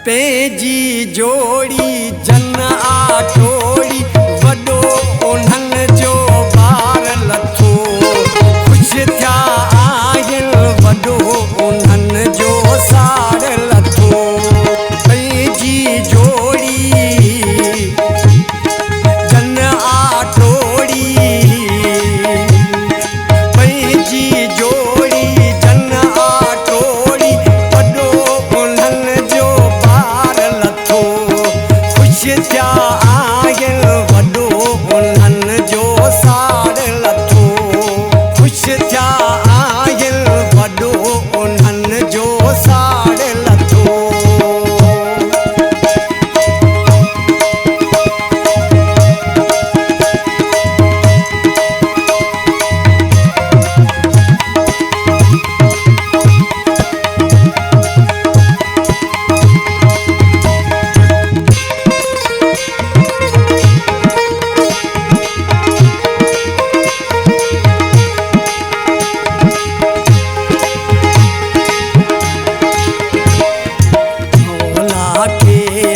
पेजी जोड़ी जन आटोड़ी वॾो उन्हनि जो ॿार लथो ख़ुशि थिया आहिनि वॾो उन्हनि जो सार लथो पेजी जोड़ी जन आटोड़ी पेजी जोड़ी जन आटोड़ी वॾो उन्हनि जो ॿार लथो ख़ुशि थिया आहिनि वॾो उन्हनि जो सार लथो ख़ुशि थिया आहिनि वॾो उन्हनि जो सार लथो।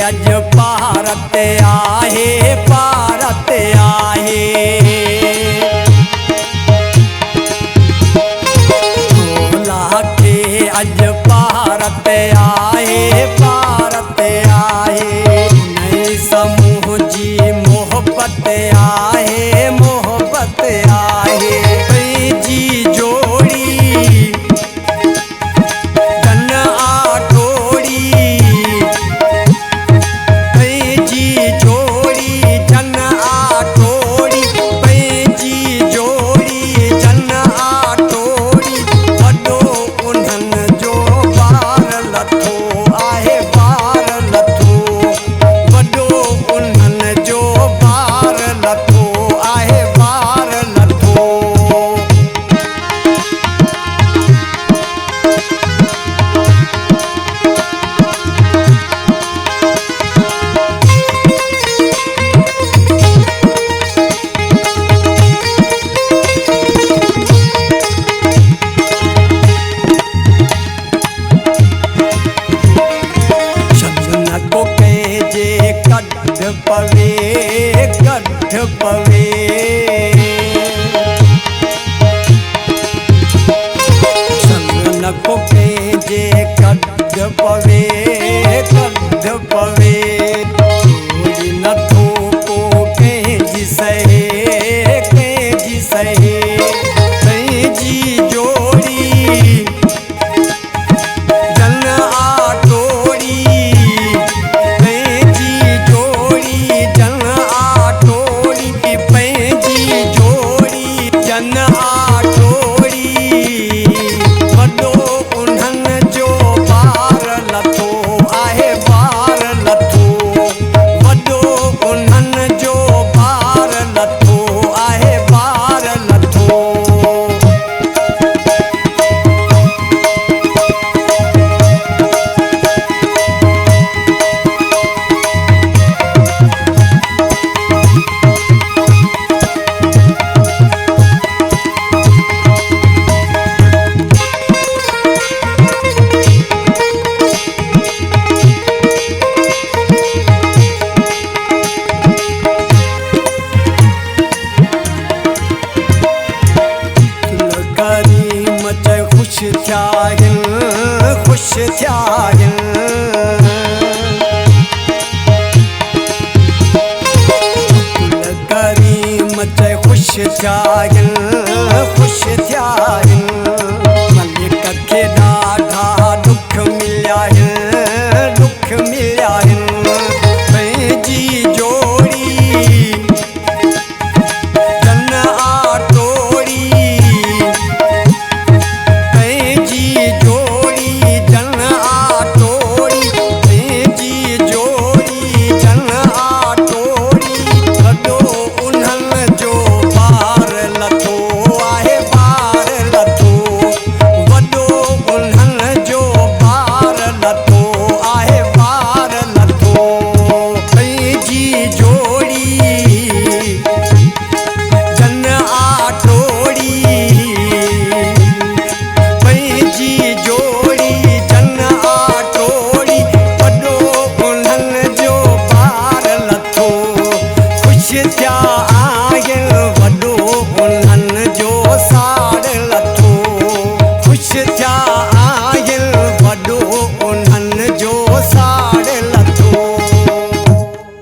अज भारत आहे भारत आहे भोला के अज भारत आहे भारत आहे नई समूह जी मोहब्बत आहे मोहब्बत आहे पेजी जोड़ी जन आटोड़ी पेजी जोड़ी जन आटोड़ी पेजी जोड़ी जन आटोड़ी वॾो उन्हनि जो ॿार लथो आहे ॿार लथो वॾो उन्हनि जो ॿार लथो आहे ॿार लथो। को कहे जे कढ पवे